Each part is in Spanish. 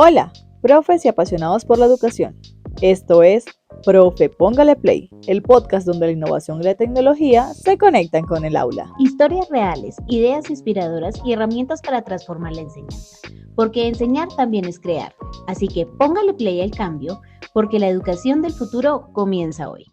Hola, profes y apasionados por la educación. Esto es Profe Póngale Play, el podcast donde la innovación y la tecnología se conectan con el aula. Historias reales, ideas inspiradoras y herramientas para transformar la enseñanza. Porque enseñar también es crear. Así que póngale play al cambio, porque la educación del futuro comienza hoy.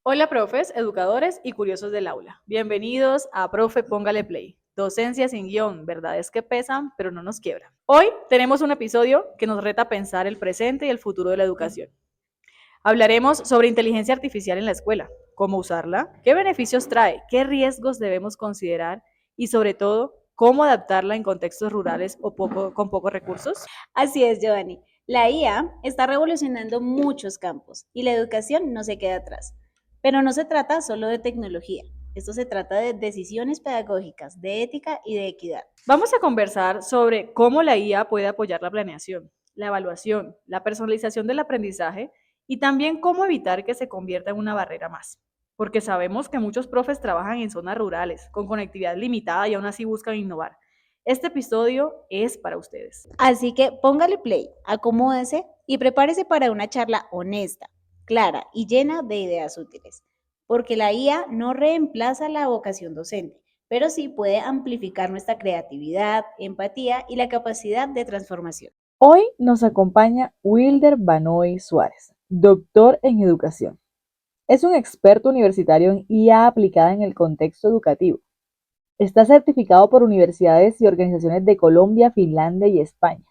Hola, profes, educadores y curiosos del aula. Bienvenidos a Profe Póngale Play. Docencia sin guión, verdades que pesan, pero no nos quiebran. Hoy tenemos un episodio que nos reta a pensar el presente y el futuro de la educación. Hablaremos sobre inteligencia artificial en la escuela, cómo usarla, qué beneficios trae, qué riesgos debemos considerar y sobre todo, cómo adaptarla en contextos rurales o con pocos recursos. Así es, Giovanni. La IA está revolucionando muchos campos y la educación no se queda atrás. Pero no se trata solo de tecnología. Esto se trata de decisiones pedagógicas, de ética y de equidad. Vamos a conversar sobre cómo la IA puede apoyar la planeación, la evaluación, la personalización del aprendizaje y también cómo evitar que se convierta en una barrera más. Porque sabemos que muchos profes trabajan en zonas rurales, con conectividad limitada y aún así buscan innovar. Este episodio es para ustedes. Así que póngale play, acomódese y prepárese para una charla honesta, clara y llena de ideas útiles. Porque la IA no reemplaza la vocación docente, pero sí puede amplificar nuestra creatividad, empatía y la capacidad de transformación. Hoy nos acompaña Wilder Banoy Suárez, doctor en educación. Es un experto universitario en IA aplicada en el contexto educativo. Está certificado por universidades y organizaciones de Colombia, Finlandia y España.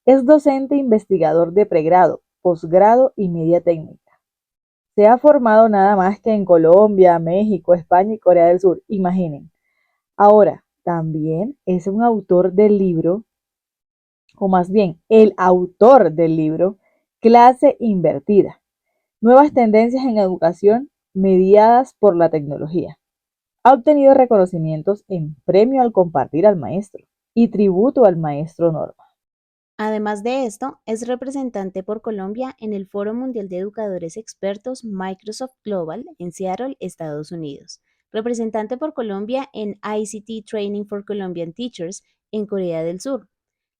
Es docente e investigador de pregrado, posgrado y media técnica. Se ha formado nada más que en Colombia, México, España y Corea del Sur, imaginen. Ahora, también es un autor del libro, o más bien, el autor del libro Clase Invertida, Nuevas tendencias en educación mediadas por la tecnología. Ha obtenido reconocimientos en Premio al Compartir al Maestro y Tributo al Maestro Norma. Además de esto, es representante por Colombia en el Foro Mundial de Educadores Expertos Microsoft Global en Seattle, Estados Unidos. Representante por Colombia en ICT Training for Colombian Teachers en Corea del Sur.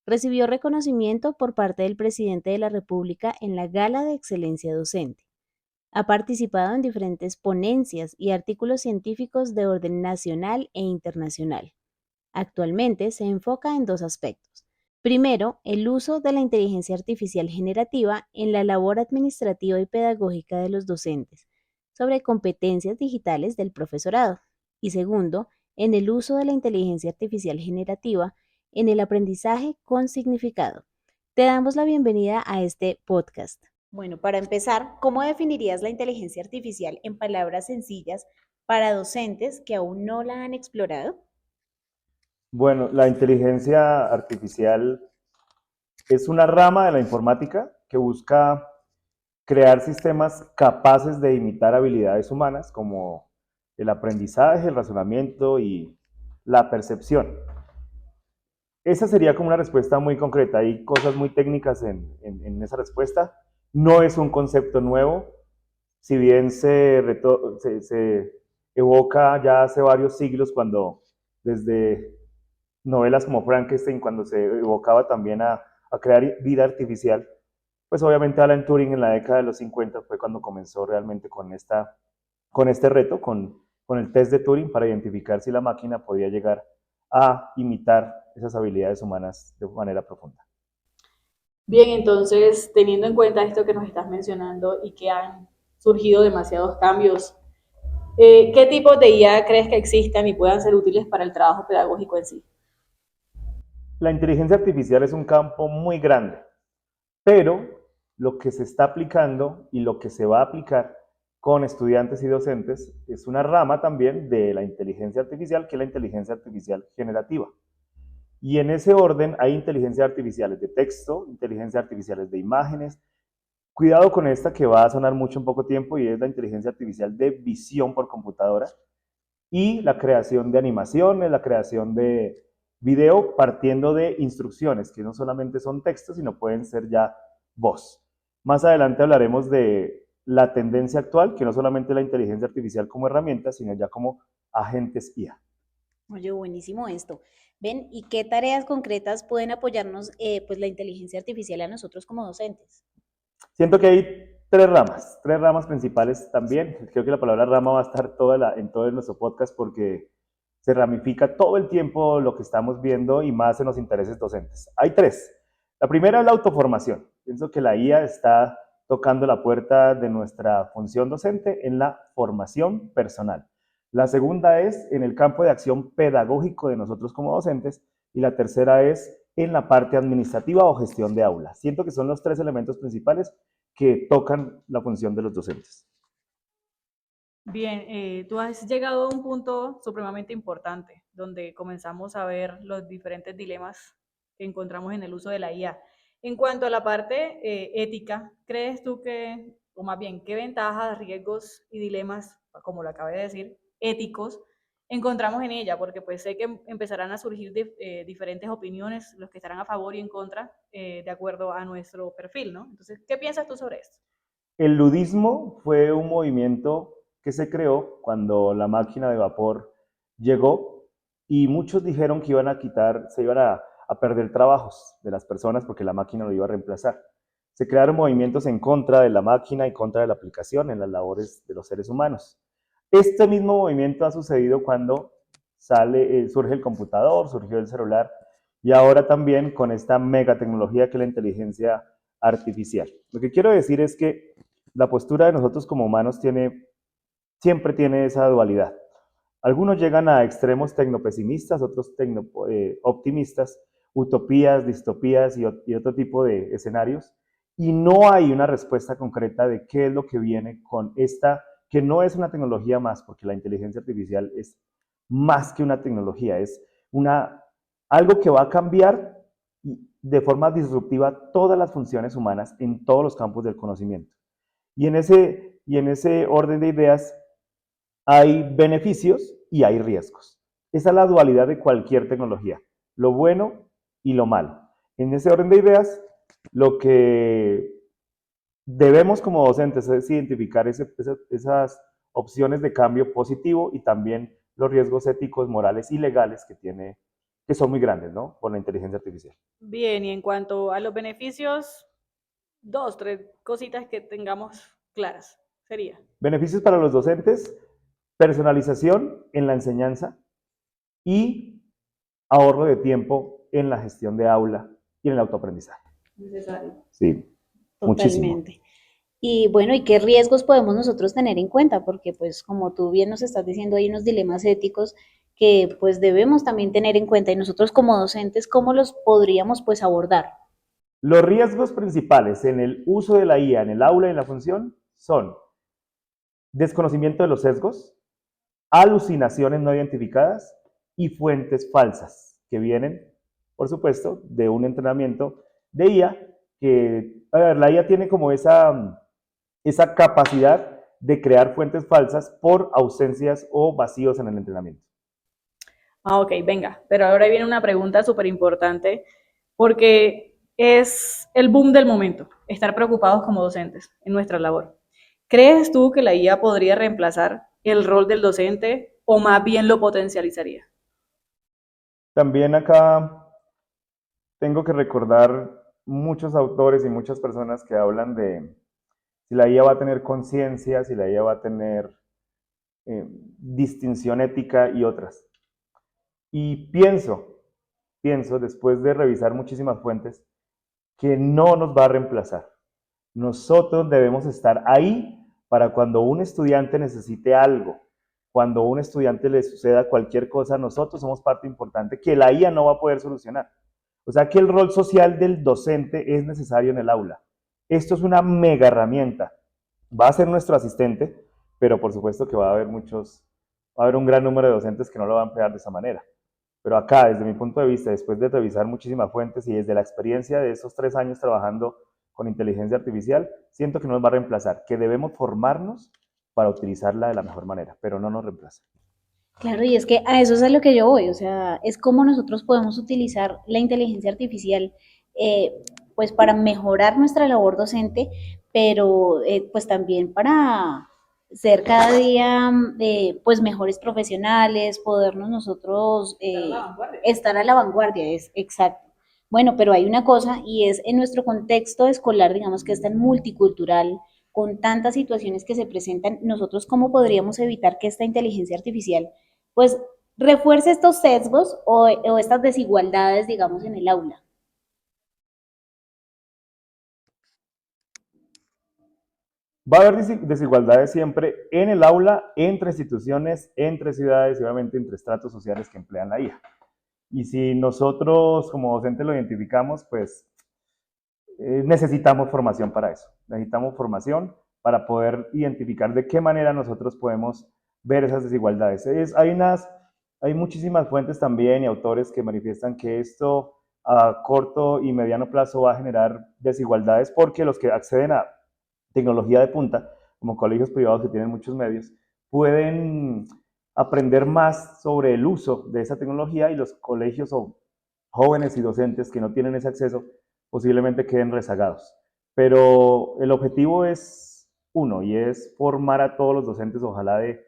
Recibió reconocimiento por parte del presidente de la República en la Gala de Excelencia Docente. Ha participado en diferentes ponencias y artículos científicos de orden nacional e internacional. Actualmente se enfoca en dos aspectos. Primero, el uso de la inteligencia artificial generativa en la labor administrativa y pedagógica de los docentes, sobre competencias digitales del profesorado. Y segundo, en el uso de la inteligencia artificial generativa en el aprendizaje con significado. Te damos la bienvenida a este podcast. Bueno, para empezar, ¿cómo definirías la inteligencia artificial en palabras sencillas para docentes que aún no la han explorado? Bueno, la inteligencia artificial es una rama de la informática que busca crear sistemas capaces de imitar habilidades humanas como el aprendizaje, el razonamiento y la percepción. Esa sería como una respuesta muy concreta. Hay cosas muy técnicas en esa respuesta. No es un concepto nuevo, si bien se evoca ya hace varios siglos cuando desde novelas como Frankenstein, cuando se evocaba también a crear vida artificial, pues obviamente Alan Turing en la década de los 50 fue cuando comenzó realmente con este reto, con el test de Turing para identificar si la máquina podía llegar a imitar esas habilidades humanas de manera profunda. Bien, entonces, teniendo en cuenta esto que nos estás mencionando y que han surgido demasiados cambios, ¿qué tipos de IA crees que existan y puedan ser útiles para el trabajo pedagógico en sí? La inteligencia artificial es un campo muy grande, pero lo que se está aplicando y lo que se va a aplicar con estudiantes y docentes es una rama también de la inteligencia artificial, que es la inteligencia artificial generativa. Y en ese orden hay inteligencias artificiales de texto, inteligencias artificiales de imágenes. Cuidado con esta que va a sonar mucho en poco tiempo y es la inteligencia artificial de visión por computadora y la creación de animaciones, la creación de video partiendo de instrucciones, que no solamente son textos, sino pueden ser ya voz. Más adelante hablaremos de la tendencia actual, que no solamente la inteligencia artificial como herramienta, sino ya como agentes IA. Oye, buenísimo esto. ¿Ven? ¿Y qué tareas concretas pueden apoyarnos pues la inteligencia artificial a nosotros como docentes? Siento que hay tres ramas principales también. Creo que la palabra rama va a estar en todo nuestro podcast porque se ramifica todo el tiempo lo que estamos viendo y más en los intereses docentes. Hay tres. La primera es la autoformación. Pienso que la IA está tocando la puerta de nuestra función docente en la formación personal. La segunda es en el campo de acción pedagógico de nosotros como docentes y la tercera es en la parte administrativa o gestión de aula. Siento que son los tres elementos principales que tocan la función de los docentes. Bien, tú has llegado a un punto supremamente importante, donde comenzamos a ver los diferentes dilemas que encontramos en el uso de la IA. En cuanto a la parte ética, ¿crees tú que, o más bien, qué ventajas, riesgos y dilemas, como lo acabé de decir, éticos, encontramos en ella? Porque pues sé que empezarán a surgir diferentes opiniones, los que estarán a favor y en contra, de acuerdo a nuestro perfil, ¿no? Entonces, ¿qué piensas tú sobre esto? El ludismo fue un movimiento que se creó cuando la máquina de vapor llegó y muchos dijeron que se iban a perder trabajos de las personas porque la máquina lo iba a reemplazar. Se crearon movimientos en contra de la máquina y contra de la aplicación en las labores de los seres humanos. Este mismo movimiento ha sucedido cuando surge el computador, surgió el celular y ahora también con esta mega tecnología que es la inteligencia artificial. Lo que quiero decir es que la postura de nosotros como humanos siempre tiene esa dualidad. Algunos llegan a extremos tecnopesimistas, otros optimistas, utopías, distopías y otro tipo de escenarios, y no hay una respuesta concreta de qué es lo que viene con esta, que no es una tecnología más, porque la inteligencia artificial es más que una tecnología, es algo que va a cambiar de forma disruptiva todas las funciones humanas en todos los campos del conocimiento. Y en ese orden de ideas hay beneficios y hay riesgos. Esa es la dualidad de cualquier tecnología, lo bueno y lo malo. En ese orden de ideas, lo que debemos como docentes es identificar esas opciones de cambio positivo y también los riesgos éticos, morales y legales que son muy grandes, ¿no? Por la inteligencia artificial. Bien, y en cuanto a los beneficios, dos, tres cositas que tengamos claras. Sería. Beneficios para los docentes, personalización en la enseñanza y ahorro de tiempo en la gestión de aula y en el autoaprendizaje. Necesario. Sí, muchísimo. Totalmente. Y bueno, ¿y qué riesgos podemos nosotros tener en cuenta? Porque pues como tú bien nos estás diciendo, hay unos dilemas éticos que pues debemos también tener en cuenta y nosotros como docentes, ¿cómo los podríamos pues abordar? Los riesgos principales en el uso de la IA en el aula y en la función son desconocimiento de los sesgos, alucinaciones no identificadas y fuentes falsas que vienen, por supuesto, de un entrenamiento de IA que, a ver, la IA tiene como esa capacidad de crear fuentes falsas por ausencias o vacíos en el entrenamiento. Ah, ok, venga. Pero ahora viene una pregunta súper importante porque es el boom del momento, estar preocupados como docentes en nuestra labor. ¿Crees tú que la IA podría reemplazar el rol del docente o más bien lo potencializaría? También acá tengo que recordar muchos autores y muchas personas que hablan de si la IA va a tener conciencia, si la IA va a tener distinción ética y otras. Y pienso, después de revisar muchísimas fuentes, que no nos va a reemplazar. Nosotros debemos estar ahí para cuando un estudiante necesite algo, cuando a un estudiante le suceda cualquier cosa, nosotros somos parte importante que la IA no va a poder solucionar. O sea que el rol social del docente es necesario en el aula. Esto es una mega herramienta. Va a ser nuestro asistente, pero por supuesto que va a haber un gran número de docentes que no lo van a emplear de esa manera. Pero acá, desde mi punto de vista, después de revisar muchísimas fuentes y desde la experiencia de esos 3 años trabajando con inteligencia artificial, siento que no nos va a reemplazar, que debemos formarnos para utilizarla de la mejor manera, pero no nos reemplaza. Claro, y es que a eso es a lo que yo voy, o sea, es cómo nosotros podemos utilizar la inteligencia artificial eh, pues para mejorar nuestra labor docente, pero pues también ser cada día pues mejores profesionales, podernos nosotros estar a la vanguardia, es exacto. Bueno, pero hay una cosa y es en nuestro contexto escolar, digamos que es tan multicultural, con tantas situaciones que se presentan, nosotros cómo podríamos evitar que esta inteligencia artificial pues refuerce estos sesgos o estas desigualdades, digamos, en el aula. Va a haber desigualdades siempre en el aula, entre instituciones, entre ciudades y obviamente entre estratos sociales que emplean la IA. Y si nosotros como docentes lo identificamos, pues necesitamos formación para eso. Necesitamos formación para poder identificar de qué manera nosotros podemos ver esas desigualdades. Hay muchísimas fuentes también y autores que manifiestan que esto a corto y mediano plazo va a generar desigualdades porque los que acceden a tecnología de punta, como colegios privados que tienen muchos medios, pueden aprender más sobre el uso de esa tecnología y los colegios o jóvenes y docentes que no tienen ese acceso posiblemente queden rezagados. Pero el objetivo es uno y es formar a todos los docentes, ojalá de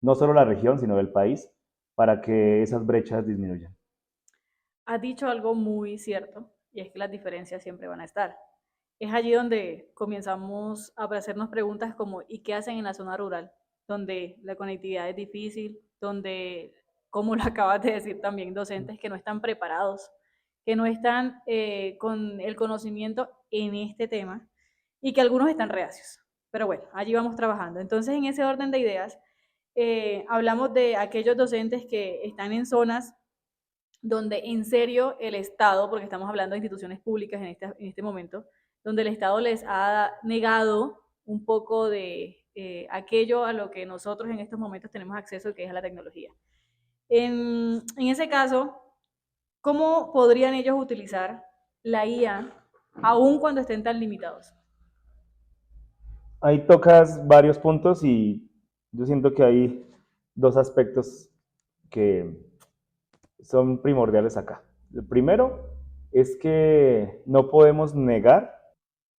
no solo la región, sino del país, para que esas brechas disminuyan. Has dicho algo muy cierto, y es que las diferencias siempre van a estar. Es allí donde comenzamos a hacernos preguntas como ¿y qué hacen en la zona rural? Donde la conectividad es difícil, donde, como lo acabas de decir también, docentes que no están preparados, que no están con el conocimiento en este tema y que algunos están reacios. Pero bueno, allí vamos trabajando. Entonces, en ese orden de ideas, hablamos de aquellos docentes que están en zonas donde en serio el Estado, porque estamos hablando de instituciones públicas en este momento, donde el Estado les ha negado un poco de aquello a lo que nosotros en estos momentos tenemos acceso, que es a la tecnología. En ese caso, ¿cómo podrían ellos utilizar la IA aun cuando estén tan limitados? Ahí tocas varios puntos y yo siento que hay dos aspectos que son primordiales acá. El primero es que no podemos negar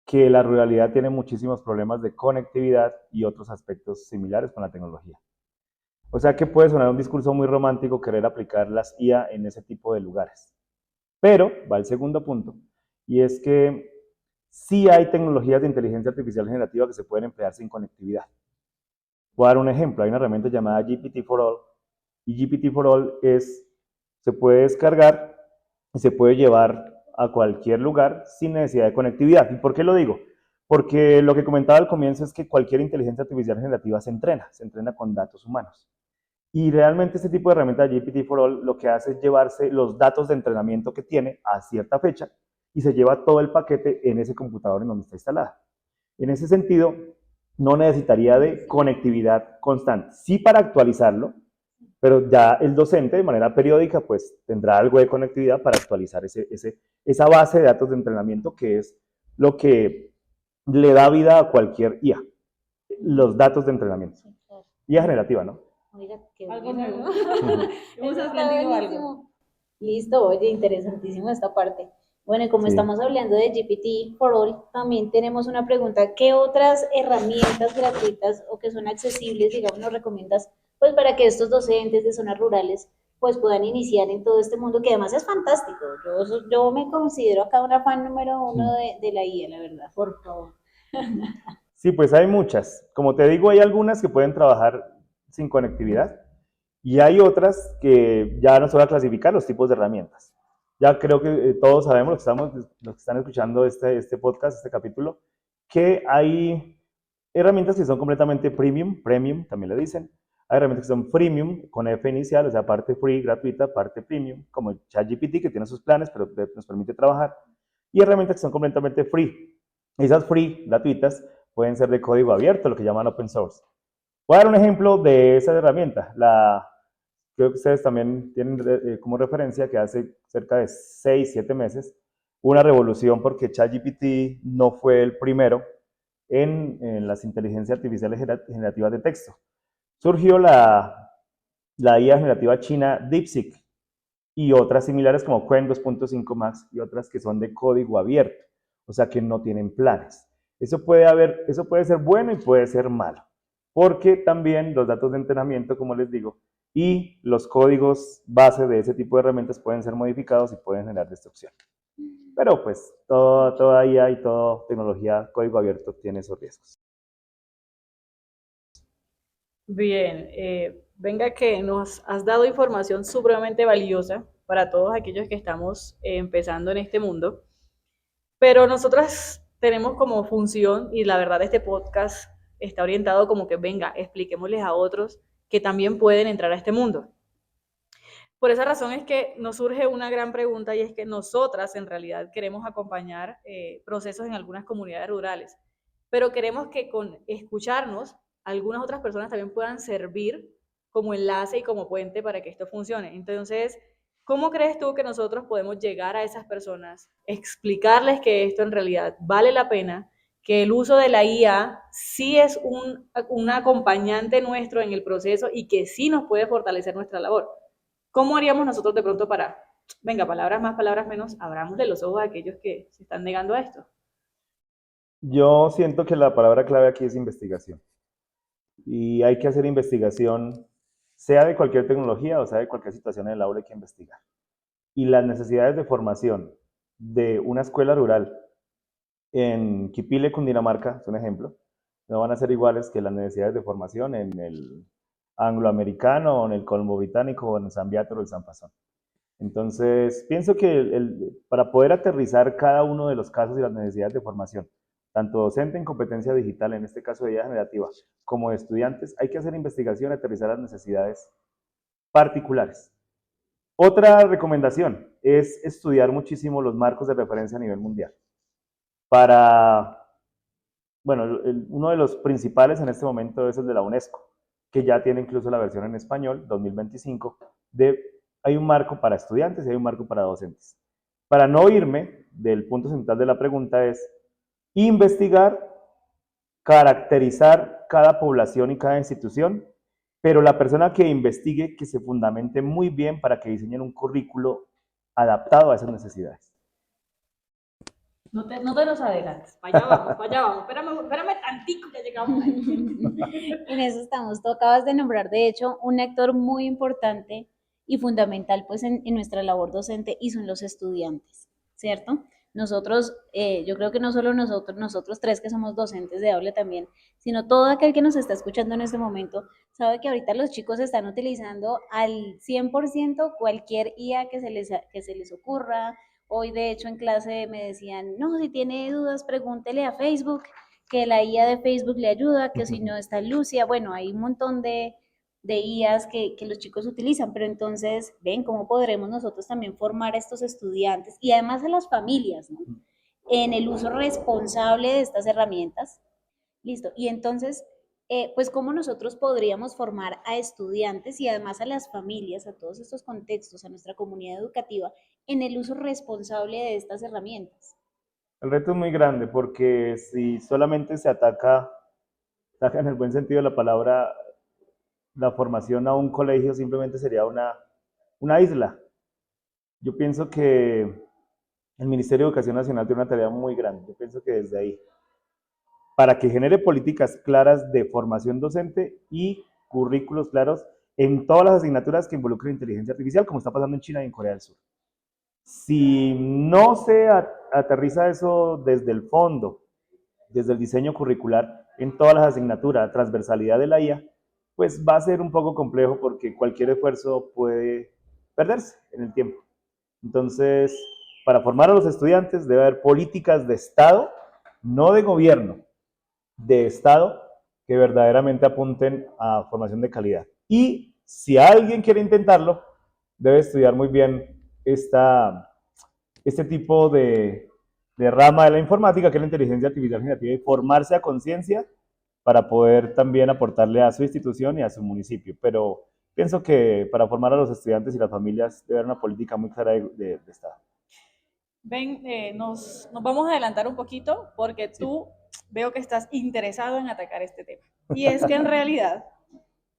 que la ruralidad tiene muchísimos problemas de conectividad y otros aspectos similares con la tecnología. O sea que puede sonar un discurso muy romántico querer aplicar las IA en ese tipo de lugares. Pero va el segundo punto, y es que sí hay tecnologías de inteligencia artificial generativa que se pueden emplear sin conectividad. Voy a dar un ejemplo, hay una herramienta llamada GPT-4All, y GPT-4All se puede descargar y se puede llevar a cualquier lugar sin necesidad de conectividad. ¿Y por qué lo digo? Porque lo que comentaba al comienzo es que cualquier inteligencia artificial generativa se entrena con datos humanos. Y realmente este tipo de herramienta de GPT-4All lo que hace es llevarse los datos de entrenamiento que tiene a cierta fecha y se lleva todo el paquete en ese computador en donde está instalada. En ese sentido, no necesitaría de conectividad constante. Sí para actualizarlo, pero ya el docente de manera periódica pues tendrá algo de conectividad para actualizar esa base de datos de entrenamiento que es lo que le da vida a cualquier IA, los datos de entrenamiento. IA generativa, ¿no? Oiga, qué Algo bueno. nuevo. Hemos Eso está aprendido buenísimo. algo. Listo, oye, interesantísimo esta parte. Bueno, y como Sí. estamos hablando de GPT for All, también tenemos una pregunta. ¿Qué otras herramientas gratuitas o que son accesibles, digamos, nos recomiendas, pues para que estos docentes de zonas rurales pues puedan iniciar en todo este mundo que además es fantástico? Yo me considero acá una fan número uno de la IA, la verdad. Por favor. Sí, pues hay muchas. Como te digo, hay algunas que pueden trabajar sin conectividad y hay otras que ya no se va a clasificar los tipos de herramientas. Ya creo que todos sabemos, los que están escuchando este podcast, este capítulo, que hay herramientas que son completamente premium también le dicen. Hay herramientas que son freemium, con F inicial, o sea, parte free, gratuita, parte premium, como ChatGPT, que tiene sus planes, pero nos permite trabajar. Y herramientas que son completamente free. Esas free, gratuitas, pueden ser de código abierto, lo que llaman open source. Voy a dar un ejemplo de esa herramienta. Creo que ustedes también tienen como referencia que hace cerca de 6, 7 meses una revolución porque ChatGPT no fue el primero en las inteligencias artificiales generativas de texto. Surgió la IA generativa china DeepSeek y otras similares como Qwen 2.5 Max y otras que son de código abierto, o sea que no tienen planes. Eso puede ser bueno y puede ser malo. porque también los datos de entrenamiento, como les digo, y los códigos base de ese tipo de herramientas pueden ser modificados y pueden generar destrucción. Pero pues toda IA y toda tecnología código abierto tiene esos riesgos. Bien, venga que nos has dado información supremamente valiosa para todos aquellos que estamos empezando en este mundo, pero nosotros tenemos como función, y la verdad este podcast está orientado como que venga, expliquémosles a otros que también pueden entrar a este mundo. Por esa razón es que nos surge una gran pregunta y es que nosotras en realidad queremos acompañar procesos en algunas comunidades rurales, pero queremos que con escucharnos algunas otras personas también puedan servir como enlace y como puente para que esto funcione. Entonces, ¿cómo crees tú que nosotros podemos llegar a esas personas, explicarles que esto en realidad vale la pena, que el uso de la IA sí es un acompañante nuestro en el proceso y que sí nos puede fortalecer nuestra labor? ¿Cómo haríamos nosotros de pronto para, venga, palabras más, palabras menos, abramos de los ojos a aquellos que se están negando a esto? Yo siento que la palabra clave aquí es investigación. Y hay que hacer investigación, sea de cualquier tecnología o sea de cualquier situación en el aula, hay que investigar. Y las necesidades de formación de una escuela rural en Quipile, Cundinamarca, es un ejemplo, no van a ser iguales que las necesidades de formación en el angloamericano o en el Colombo Británico o en el San Beato o el San Fasón. Entonces, pienso que para poder aterrizar cada uno de los casos y las necesidades de formación, tanto docente en competencia digital, en este caso de IA generativa, como de estudiantes, hay que hacer investigación y aterrizar las necesidades particulares. Otra recomendación es estudiar muchísimo los marcos de referencia a nivel mundial. Bueno, uno de los principales en este momento es el de la UNESCO, que ya tiene incluso la versión en español, 2025, hay un marco para estudiantes y hay un marco para docentes. Para no irme del punto central de la pregunta es investigar, caracterizar cada población y cada institución, pero la persona que investigue que se fundamente muy bien para que diseñen un currículo adaptado a esas necesidades. No te nos adelantes, para allá vamos, espérame tantico que llegamos ahí. En eso estamos. Tú acabas de nombrar, de hecho, un actor muy importante y fundamental pues en nuestra labor docente y son los estudiantes, ¿cierto? Nosotros, yo creo que no solo nosotros tres que somos docentes de aula también, sino todo aquel que nos está escuchando en este momento, sabe que ahorita los chicos están utilizando al 100% cualquier IA que se les ocurra. Hoy, de hecho, en clase me decían, no, si tiene dudas, pregúntele a Facebook, que la IA de Facebook le ayuda, que si no está Lucia, bueno, hay un montón de IAs que los chicos utilizan, pero entonces, ven, ¿cómo podremos nosotros también formar a estos estudiantes y además a las familias, ¿no? En el uso responsable de estas herramientas. Listo. Y entonces, pues, ¿cómo nosotros podríamos formar a estudiantes y además a las familias, a todos estos contextos, a nuestra comunidad educativa, en el uso responsable de estas herramientas? El reto es muy grande porque si solamente se ataca en el buen sentido de la palabra, la formación a un colegio simplemente sería una isla. Yo pienso que el Ministerio de Educación Nacional tiene una tarea muy grande. Yo pienso que desde ahí, para que genere políticas claras de formación docente y currículos claros en todas las asignaturas que involucren inteligencia artificial, como está pasando en China y en Corea del Sur. Si no se aterriza eso desde el fondo, desde el diseño curricular, en todas las asignaturas, transversalidad de la IA, pues va a ser un poco complejo porque cualquier esfuerzo puede perderse en el tiempo. Entonces, para formar a los estudiantes debe haber políticas de Estado, no de gobierno, de Estado, que verdaderamente apunten a formación de calidad. Y si alguien quiere intentarlo, debe estudiar muy bien este tipo de rama de la informática, que es la inteligencia artificial generativa, y formarse a conciencia para poder también aportarle a su institución y a su municipio. Pero pienso que para formar a los estudiantes y las familias debe haber una política muy clara de Estado. Ven, nos vamos a adelantar un poquito porque tú veo que estás interesado en atacar este tema. Y es que en realidad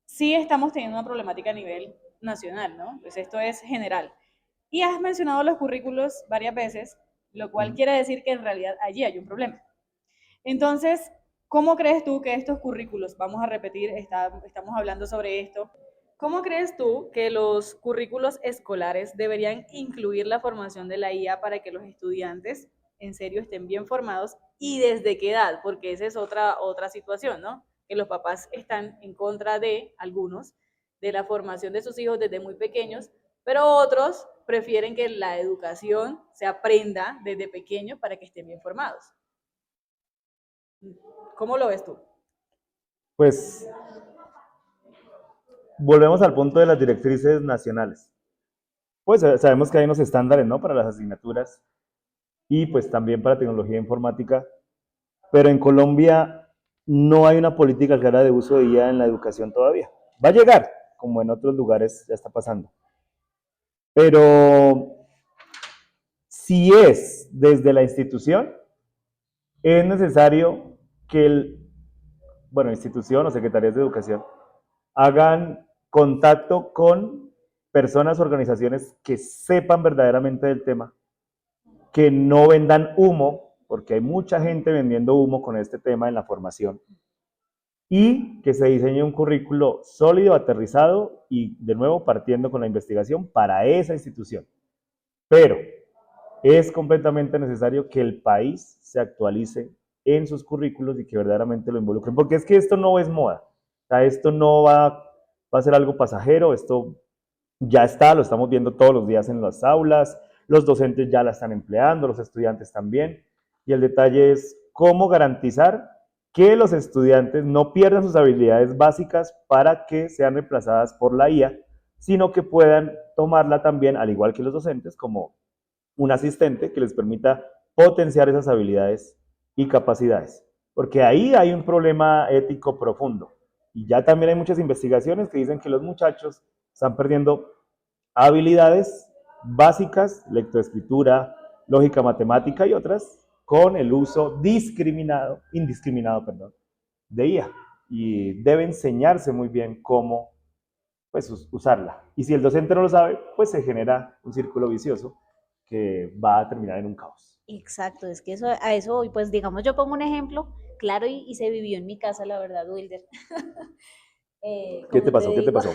sí estamos teniendo una problemática a nivel nacional, ¿no? Pues esto es general. Y has mencionado los currículos varias veces, lo cual quiere decir que en realidad allí hay un problema. Entonces, ¿Cómo crees tú que estos currículos, vamos a repetir, estamos hablando sobre esto, ¿cómo crees tú que los currículos escolares deberían incluir la formación de la IA para que los estudiantes en serio estén bien formados y desde qué edad? Porque esa es otra situación, ¿no? Que los papás están en contra de algunos, de la formación de sus hijos desde muy pequeños, pero otros prefieren que la educación se aprenda desde pequeño para que estén bien formados. ¿Cómo lo ves tú? Pues volvemos al punto de las directrices nacionales. Pues sabemos que hay unos estándares, ¿no? Para las asignaturas y pues también para tecnología informática, pero en Colombia no hay una política clara de uso de IA en la educación todavía. Va a llegar, como en otros lugares ya está pasando. Pero si es desde la institución, es necesario que institución o secretarías de educación hagan contacto con personas o organizaciones que sepan verdaderamente del tema, que no vendan humo, porque hay mucha gente vendiendo humo con este tema en la formación, y que se diseñe un currículo sólido, aterrizado y de nuevo partiendo con la investigación para esa institución. Pero es completamente necesario que el país se actualice en sus currículos y que verdaderamente lo involucren, porque es que esto no es moda, o sea, esto no va a ser algo pasajero, esto ya está, lo estamos viendo todos los días en las aulas, los docentes ya la están empleando, los estudiantes también, y el detalle es cómo garantizar que los estudiantes no pierdan sus habilidades básicas para que sean reemplazadas por la IA, sino que puedan tomarla también, al igual que los docentes, como un asistente que les permita potenciar esas habilidades y capacidades. Porque ahí hay un problema ético profundo. Y ya también hay muchas investigaciones que dicen que los muchachos están perdiendo habilidades básicas, lectoescritura, lógica matemática y otras, con el uso indiscriminado, de IA. Y debe enseñarse muy bien cómo pues, usarla. Y si el docente no lo sabe, pues se genera un círculo vicioso que va a terminar en un caos. Exacto, es que eso, a eso voy. Pues digamos, yo pongo un ejemplo claro y se vivió en mi casa, la verdad, Wilder. ¿Qué te Como te pasó? ¿Qué te digo, pasó?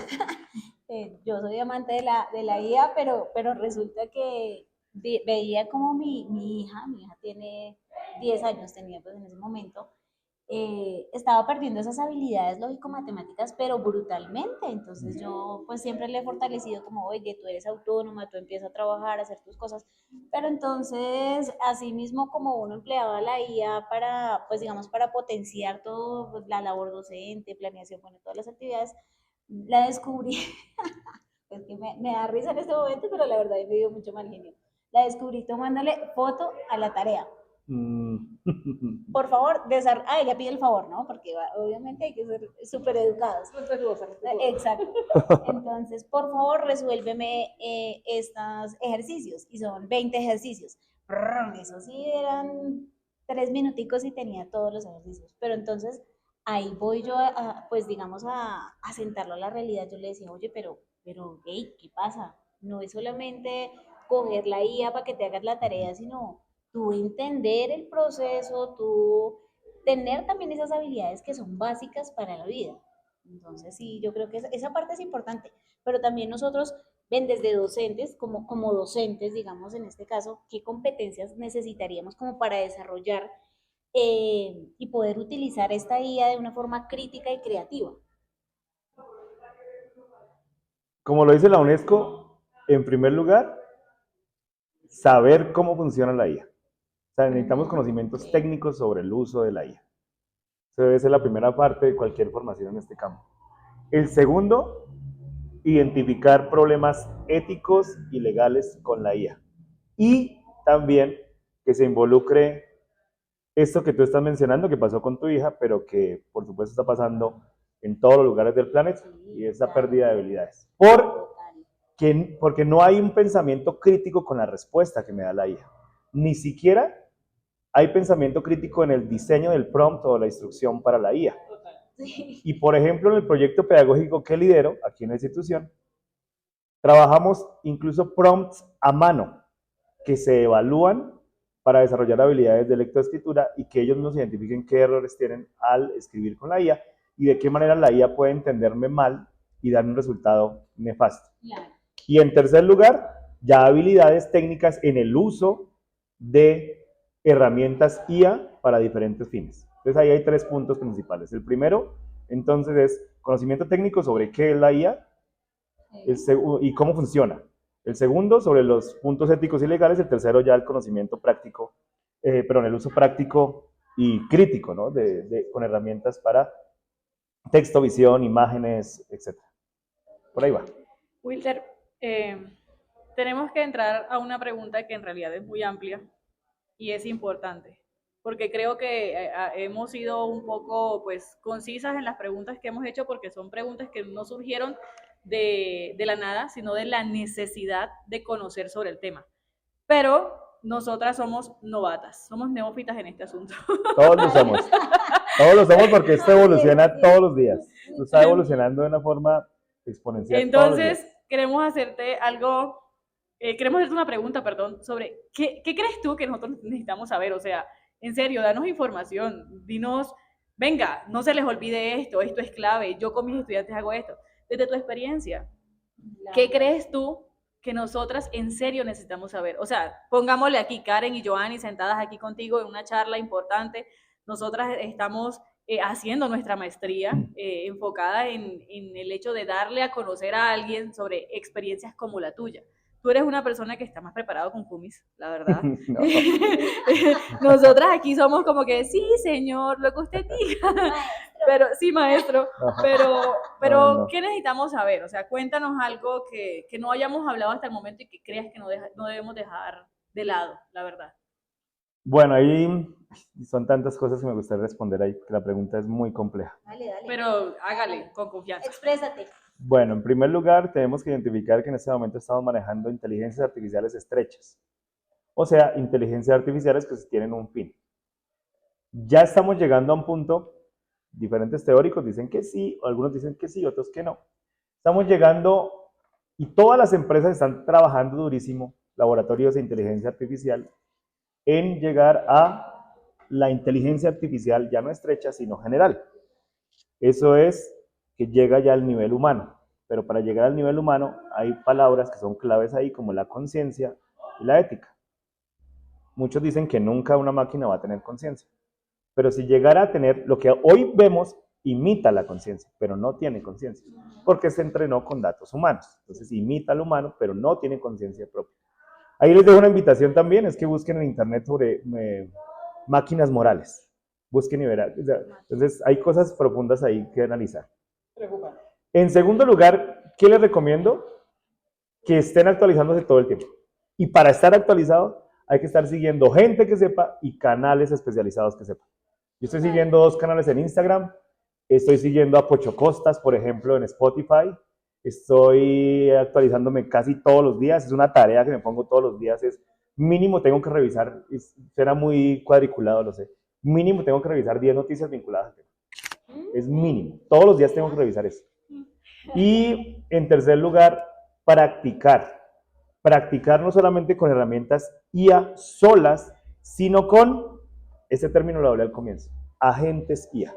yo soy amante de la IA, pero resulta que veía como mi hija tiene 10 años, tenía pues en ese momento, estaba perdiendo esas habilidades lógico-matemáticas, pero brutalmente. Entonces yo pues siempre le he fortalecido como, oye, tú eres autónoma, tú empiezas a trabajar, a hacer tus cosas. Pero entonces, así mismo como uno empleaba la IA para, pues digamos, para potenciar todo, pues, la labor docente, planeación, bueno, todas las actividades, la descubrí. Es que me da risa en este momento, pero la verdad me dio mucho mal genio. La descubrí tomándole foto a la tarea. Mm. Por favor, ella pide el favor, ¿no? Porque obviamente hay que ser súper educados. Respetuosa. Exacto. Entonces, por favor, resuélveme estos ejercicios. Y son 20 ejercicios. Eso sí, eran 3 minuticos y tenía todos los ejercicios. Pero entonces, ahí voy yo, pues digamos, a sentarlo a la realidad. Yo le decía, oye, hey, ¿qué pasa? No es solamente coger la IA para que te hagas la tarea, sino tú entender el proceso, tú tener también esas habilidades que son básicas para la vida. Entonces, sí, yo creo que esa parte es importante, pero también nosotros, ven, desde docentes, como docentes, digamos, en este caso, ¿qué competencias necesitaríamos como para desarrollar y poder utilizar esta IA de una forma crítica y creativa? Como lo dice la UNESCO, en primer lugar, saber cómo funciona la IA. O sea, necesitamos conocimientos Okay. técnicos sobre el uso de la IA. Eso debe ser la primera parte de cualquier formación en este campo. El segundo, identificar problemas éticos y legales con la IA. Y también que se involucre esto que tú estás mencionando, que pasó con tu hija, pero que por supuesto está pasando en todos los lugares del planeta, y Sí, esa claro. pérdida de habilidades. Total. Porque no hay un pensamiento crítico con la respuesta que me da la IA. Ni siquiera hay pensamiento crítico en el diseño del prompt o la instrucción para la IA. Sí. Y por ejemplo, en el proyecto pedagógico que lidero aquí en la institución, trabajamos incluso prompts a mano que se evalúan para desarrollar habilidades de lectoescritura y que ellos nos identifiquen qué errores tienen al escribir con la IA y de qué manera la IA puede entenderme mal y dar un resultado nefasto. Claro. Y en tercer lugar, ya habilidades técnicas en el uso de herramientas IA para diferentes fines. Entonces ahí hay 3 puntos principales. El primero, entonces, es conocimiento técnico sobre qué es la IA y cómo funciona. El segundo, sobre los puntos éticos y legales. El tercero, ya el conocimiento práctico, el uso práctico y crítico, ¿no? Con herramientas para texto, visión, imágenes, etc. Por ahí va. Wilder, tenemos que entrar a una pregunta que en realidad es muy amplia y es importante, porque creo que hemos sido un poco pues concisas en las preguntas que hemos hecho, porque son preguntas que no surgieron de la nada, sino de la necesidad de conocer sobre el tema. Pero nosotras somos novatas, somos neófitas en este asunto. Todos lo somos. Todos lo somos porque esto evoluciona todos los días. Esto está evolucionando de una forma exponencial. Entonces, queremos hacerte una pregunta, perdón, sobre ¿qué crees tú que nosotros necesitamos saber? O sea, en serio, danos información, dinos, venga, no se les olvide esto es clave, yo con mis estudiantes hago esto. Desde tu experiencia, ¿qué crees tú que nosotras en serio necesitamos saber? O sea, pongámosle aquí Karen y Joanny sentadas aquí contigo en una charla importante. Nosotras estamos haciendo nuestra maestría enfocada en el hecho de darle a conocer a alguien sobre experiencias como la tuya. Tú eres una persona que está más preparado con Fumis, la verdad. No. Nosotras aquí somos como que, sí, señor, lo que usted diga. Pero, sí, maestro, pero No. ¿qué necesitamos saber? O sea, cuéntanos algo que no hayamos hablado hasta el momento y que creas que no debemos dejar de lado, la verdad. Bueno, ahí son tantas cosas que me gustaría responder ahí, porque la pregunta es muy compleja. Dale. Pero hágale, con confianza. Exprésate. Bueno, en primer lugar, tenemos que identificar que en este momento estamos manejando inteligencias artificiales estrechas. O sea, inteligencias artificiales que tienen un fin. Ya estamos llegando a un punto, diferentes teóricos dicen que sí, algunos dicen que sí, otros que no. Estamos llegando, y todas las empresas están trabajando durísimo, laboratorios de inteligencia artificial, en llegar a la inteligencia artificial ya no estrecha, sino general. Eso es que llega ya al nivel humano. Pero para llegar al nivel humano hay palabras que son claves ahí, como la conciencia y la ética. Muchos dicen que nunca una máquina va a tener conciencia. Pero si llegara a tener, lo que hoy vemos imita la conciencia, pero no tiene conciencia, porque se entrenó con datos humanos. Entonces imita al humano, pero no tiene conciencia propia. Ahí les dejo una invitación también, es que busquen en internet sobre máquinas morales. Busquen y verán. Entonces hay cosas profundas ahí que analizar. En segundo lugar, ¿qué les recomiendo? Que estén actualizándose todo el tiempo. Y para estar actualizados hay que estar siguiendo gente que sepa y canales especializados que sepan. Yo estoy siguiendo 2 canales en Instagram, estoy siguiendo a Pocho Costas, por ejemplo, en Spotify. Estoy actualizándome casi todos los días, es una tarea que me pongo todos los días, es mínimo tengo que revisar, será muy cuadriculado, lo sé, mínimo tengo que revisar 10 noticias vinculadas al tema. Es mínimo, todos los días tengo que revisar eso. Y en tercer lugar, practicar. Practicar no solamente con herramientas IA solas, sino con, ese término lo hablé al comienzo, agentes IA.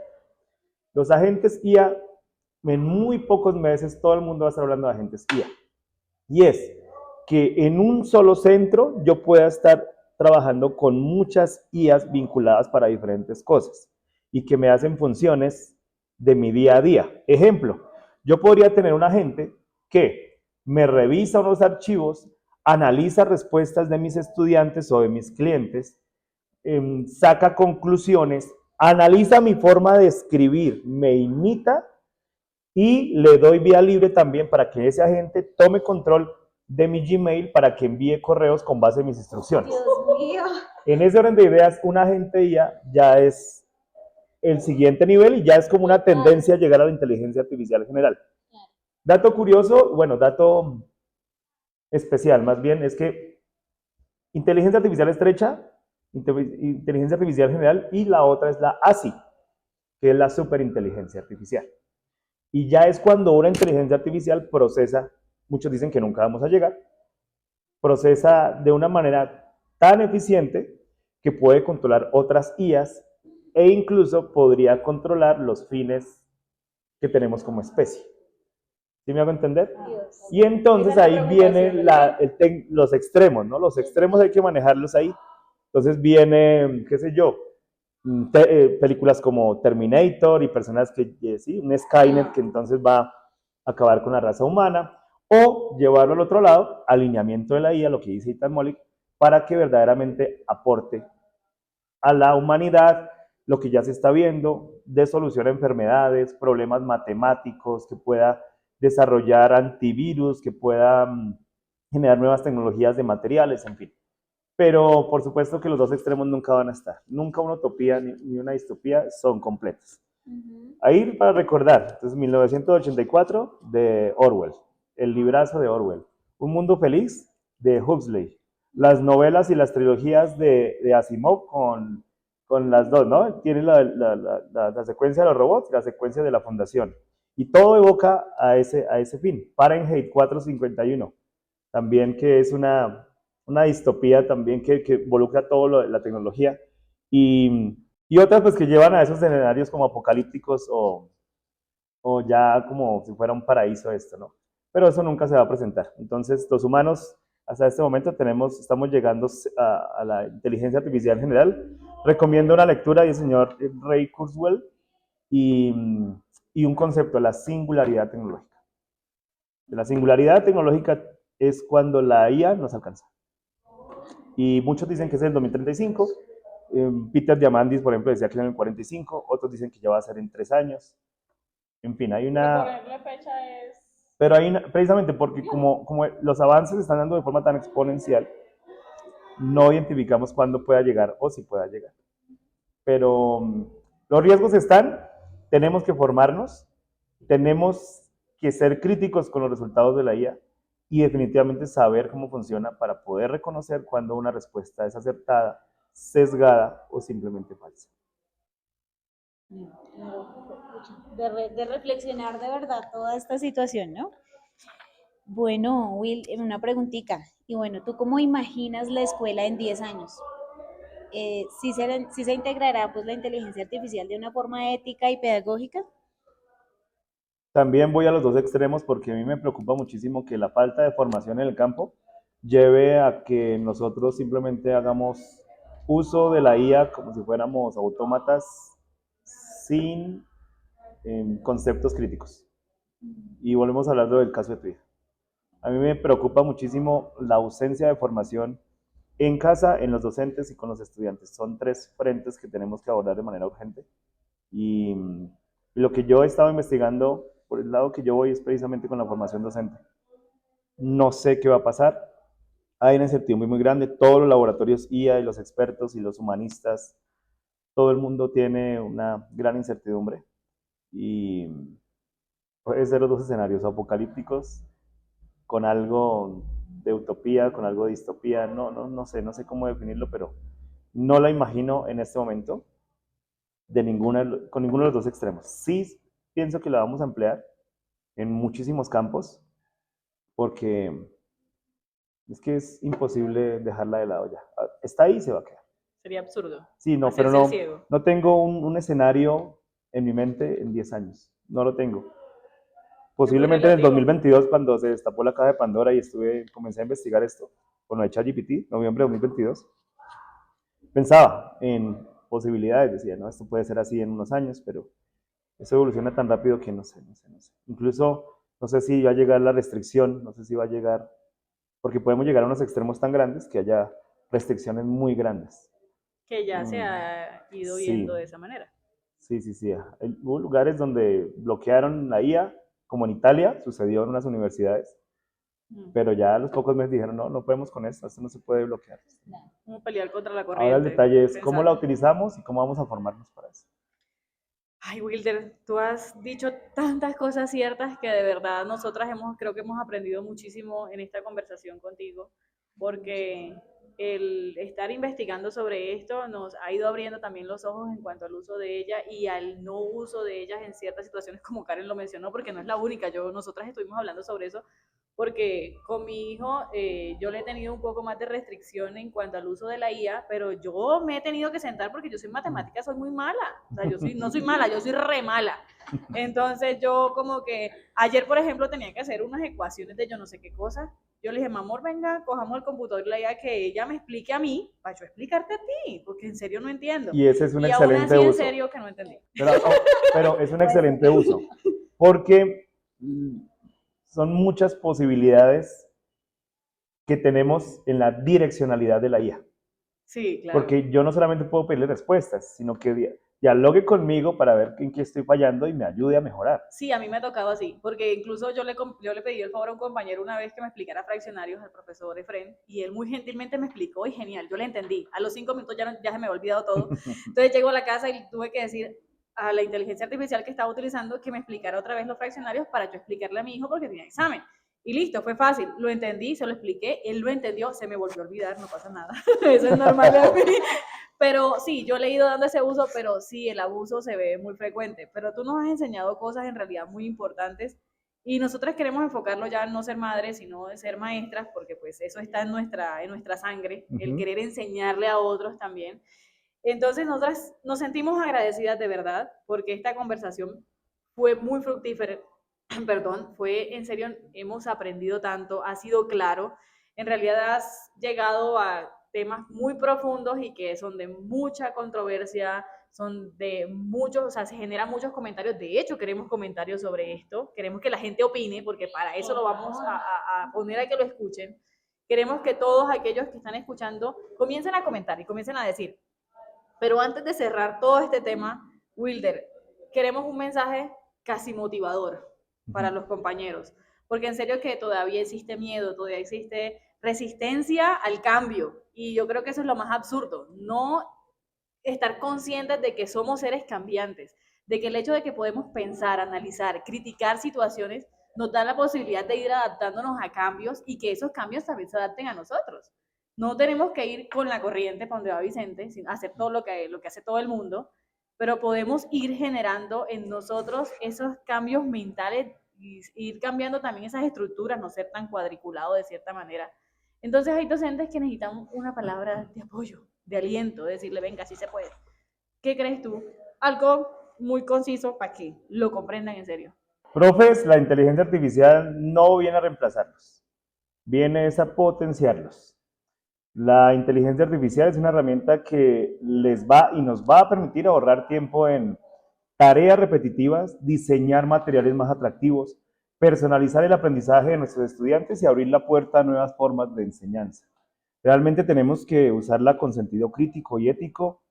Los agentes IA, en muy pocos meses todo el mundo va a estar hablando de agentes IA. Y es que en un solo centro yo pueda estar trabajando con muchas IAs vinculadas para diferentes cosas y que me hacen funciones de mi día a día. Ejemplo, yo podría tener un agente que me revisa unos archivos, analiza respuestas de mis estudiantes o de mis clientes, saca conclusiones, analiza mi forma de escribir, me imita y le doy vía libre también para que ese agente tome control de mi Gmail para que envíe correos con base en mis instrucciones. Dios mío. En ese orden de ideas, un agente IA ya es el siguiente nivel y ya es como una tendencia a llegar a la inteligencia artificial general. Dato curioso, bueno, dato especial más bien, es que inteligencia artificial estrecha, inteligencia artificial general y la otra es la ASI, que es la superinteligencia artificial. Y ya es cuando una inteligencia artificial procesa, muchos dicen que nunca vamos a llegar, procesa de una manera tan eficiente que puede controlar otras IAs e incluso podría controlar los fines que tenemos como especie. ¿Sí me hago entender? Y entonces ahí vienen los extremos, ¿no? Los extremos hay que manejarlos ahí. Entonces viene, qué sé yo, películas como Terminator y personas que, sí, un Skynet que entonces va a acabar con la raza humana, o llevarlo al otro lado, alineamiento de la IA, lo que dice Ethan Mollick, para que verdaderamente aporte a la humanidad lo que ya se está viendo de solución a enfermedades, problemas matemáticos, que pueda desarrollar antivirus, que pueda generar nuevas tecnologías de materiales, en fin. Pero por supuesto que los dos extremos nunca van a estar. Nunca una utopía ni una distopía son completas. Ahí para recordar, entonces 1984 de Orwell, el librazo de Orwell, Un mundo feliz de Huxley, las novelas y las trilogías de Asimov con las dos, ¿no? Tiene la secuencia de los robots y la secuencia de la fundación. Y todo evoca a ese fin. Fahrenheit 451, también que es una distopía también que involucra todo la tecnología. Y otras pues que llevan a esos escenarios como apocalípticos o ya como si fuera un paraíso esto, ¿no? Pero eso nunca se va a presentar. Entonces, los humanos hasta este momento estamos llegando a la inteligencia artificial general. Recomiendo una lectura del señor Ray Kurzweil y, y un concepto, la singularidad tecnológica. La singularidad tecnológica es cuando la IA nos alcanza. Y muchos dicen que es en el 2035. Peter Diamandis, por ejemplo, decía que en el 45, otros dicen que ya va a ser en 3 años. En fin, hay una... Ponerle fecha es... Pero hay precisamente porque como los avances se están dando de forma tan exponencial, no identificamos cuándo pueda llegar o si pueda llegar. Pero los riesgos están, tenemos que formarnos, tenemos que ser críticos con los resultados de la IA y definitivamente saber cómo funciona para poder reconocer cuando una respuesta es acertada, sesgada o simplemente falsa. De reflexionar de verdad toda esta situación, ¿no? Bueno, Will, una preguntita. Y bueno, ¿tú cómo imaginas la escuela en 10 años? ¿Sí se integrará pues la inteligencia artificial de una forma ética y pedagógica? También voy a los dos extremos porque a mí me preocupa muchísimo que la falta de formación en el campo lleve a que nosotros simplemente hagamos uso de la IA como si fuéramos autómatas sin conceptos críticos. Y volvemos a hablar del caso de tu hija. A mí me preocupa muchísimo la ausencia de formación en casa, en los docentes y con los estudiantes. Son 3 frentes que tenemos que abordar de manera urgente. Y lo que yo he estado investigando, por el lado que yo voy, es precisamente con la formación docente. No sé qué va a pasar. Hay una incertidumbre muy grande. Todos los laboratorios IA y los expertos y los humanistas, todo el mundo tiene una gran incertidumbre. Y puede ser los dos escenarios apocalípticos con algo de utopía, con algo de distopía. No sé cómo definirlo, pero no la imagino en este momento con ninguno de los dos extremos. Sí pienso que la vamos a emplear en muchísimos campos porque es que es imposible dejarla de lado ya. Está ahí y se va a quedar. Sería absurdo. Sí, no, pero no tengo un escenario en mi mente en 10 años. No lo tengo. Posiblemente en el 2022, cuando se destapó la caja de Pandora y comencé a investigar esto, con lo de ChatGPT, noviembre de 2022, pensaba en posibilidades, decía, no, esto puede ser así en unos años, pero eso evoluciona tan rápido que no sé. Incluso, no sé si va a llegar la restricción, no sé si va a llegar, porque podemos llegar a unos extremos tan grandes que haya restricciones muy grandes. Que ya se ha ido viendo de esa manera. Sí. Hubo lugares donde bloquearon la IA, como en Italia, sucedió en unas universidades, pero ya a los pocos meses dijeron, no podemos con esto no se puede bloquear. Como pelear contra la corriente. Ahora el detalle es cómo la utilizamos y cómo vamos a formarnos para eso. Ay, Wilder, tú has dicho tantas cosas ciertas que de verdad nosotras creo que hemos aprendido muchísimo en esta conversación contigo, porque el estar investigando sobre esto nos ha ido abriendo también los ojos en cuanto al uso de ella y al no uso de ellas en ciertas situaciones, como Karen lo mencionó, porque no es la única. Nosotras estuvimos hablando sobre eso porque con mi hijo yo le he tenido un poco más de restricción en cuanto al uso de la IA, pero yo me he tenido que sentar porque yo soy matemática, soy muy mala. O sea, no soy mala, yo soy re mala. Entonces yo como que ayer, por ejemplo, tenía que hacer unas ecuaciones de yo no sé qué cosa. Yo le dije, mamor, venga, cojamos el computador y la IA que ella me explique a mí, para yo explicarte a ti, porque en serio no entiendo. Y ese es un y aún excelente así, en uso. serio que no entendí. Pero es un excelente uso, porque son muchas posibilidades que tenemos en la direccionalidad de la IA. Sí, claro. Porque yo no solamente puedo pedirle respuestas, sino que dialogue conmigo para ver en qué estoy fallando y me ayude a mejorar. Sí, a mí me ha tocado así, porque incluso yo le pedí el favor a un compañero una vez que me explicara fraccionarios, al profesor Efren, y él muy gentilmente me explicó y genial, yo le entendí. A los 5 minutos ya se me había olvidado todo. Entonces llego a la casa y tuve que decir a la inteligencia artificial que estaba utilizando que me explicara otra vez los fraccionarios para yo explicarle a mi hijo porque tenía examen. Y listo, fue fácil, lo entendí, se lo expliqué, él lo entendió, se me volvió a olvidar, no pasa nada, eso es normal de mí. Pero sí, yo le he ido dando ese uso, pero sí, el abuso se ve muy frecuente. Pero tú nos has enseñado cosas en realidad muy importantes y nosotras queremos enfocarlo ya en no ser madres, sino en ser maestras, porque pues eso está en nuestra sangre, el querer enseñarle a otros también. Entonces nosotras nos sentimos agradecidas de verdad, porque esta conversación fue muy fructífera, perdón, fue en serio, hemos aprendido tanto, ha sido claro, en realidad has llegado a temas muy profundos y que son de mucha controversia, son de muchos, o sea, se generan muchos comentarios. De hecho, queremos comentarios sobre esto, queremos que la gente opine, porque para eso lo vamos a poner a que lo escuchen. Queremos que todos aquellos que están escuchando comiencen a comentar y comiencen a decir. Pero antes de cerrar todo este tema, Wilder, queremos un mensaje casi motivador para los compañeros, porque en serio que todavía existe miedo, todavía existe resistencia al cambio, y yo creo que eso es lo más absurdo, no estar conscientes de que somos seres cambiantes, de que el hecho de que podemos pensar, analizar, criticar situaciones, nos da la posibilidad de ir adaptándonos a cambios y que esos cambios también se adapten a nosotros. No tenemos que ir con la corriente para donde va Vicente, sin hacer todo lo que hace todo el mundo, pero podemos ir generando en nosotros esos cambios mentales y ir cambiando también esas estructuras, no ser tan cuadriculado de cierta manera. Entonces hay docentes que necesitan una palabra de apoyo, de aliento, de decirle, venga, sí se puede. ¿Qué crees tú? Algo muy conciso para que lo comprendan en serio. Profes, la inteligencia artificial no viene a reemplazarlos, viene a potenciarlos. La inteligencia artificial es una herramienta que les va y nos va a permitir ahorrar tiempo en tareas repetitivas, diseñar materiales más atractivos, personalizar el aprendizaje de nuestros estudiantes y abrir la puerta a nuevas formas de enseñanza. Realmente tenemos que usarla con sentido crítico y ético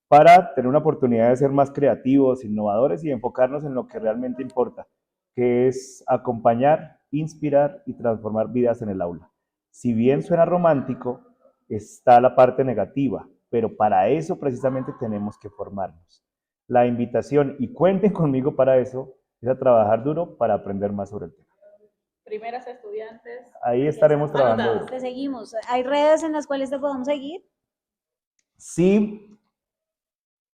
para tener una oportunidad de ser más creativos, innovadores y enfocarnos en lo que realmente importa, que es acompañar, inspirar y transformar vidas en el aula. Si bien suena romántico, está la parte negativa, pero para eso precisamente tenemos que formarnos. La invitación, y cuenten conmigo para eso, es a trabajar duro para aprender más sobre el tema. Primeras estudiantes. Ahí estaremos trabajando. Te seguimos. ¿Hay redes en las cuales te podamos seguir? Sí,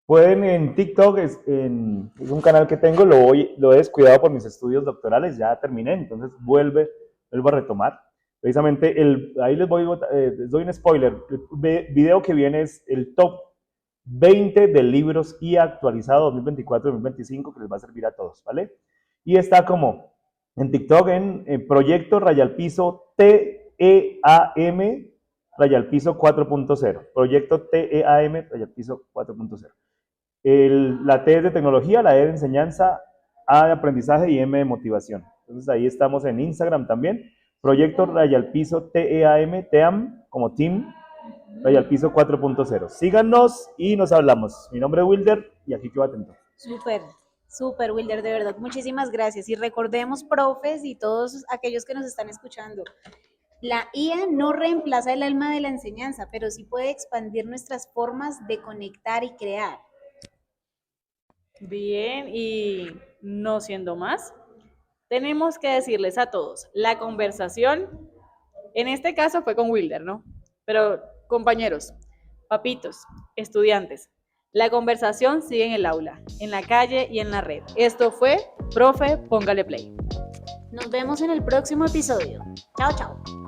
pueden en TikTok, es un canal que tengo, lo he descuidado por mis estudios doctorales, ya terminé, entonces vuelvo a retomar. Precisamente, ahí les doy un spoiler, el video que viene es el top 20 de libros IA actualizado 2024-2025 que les va a servir a todos, ¿vale? Y está como en TikTok en Proyecto Rayalpiso TEAM Rayalpiso 4.0. Proyecto TEAM Rayalpiso 4.0. La T es de tecnología, la E de enseñanza, A de aprendizaje y M de motivación. Entonces ahí estamos en Instagram también. Proyecto Rayalpiso TEAM como Team Rayalpiso 4.0. Síganos y nos hablamos. Mi nombre es Wilder y aquí quedo atento. Súper, Wilder, de verdad, muchísimas gracias. Y recordemos, profes y todos aquellos que nos están escuchando, la IA no reemplaza el alma de la enseñanza, pero sí puede expandir nuestras formas de conectar y crear. Bien, y no siendo más, tenemos que decirles a todos, la conversación, en este caso fue con Wilder, ¿no? Pero compañeros, papitos, estudiantes, la conversación sigue en el aula, en la calle y en la red. Esto fue Profe, póngale play. Nos vemos en el próximo episodio. Chao, chao.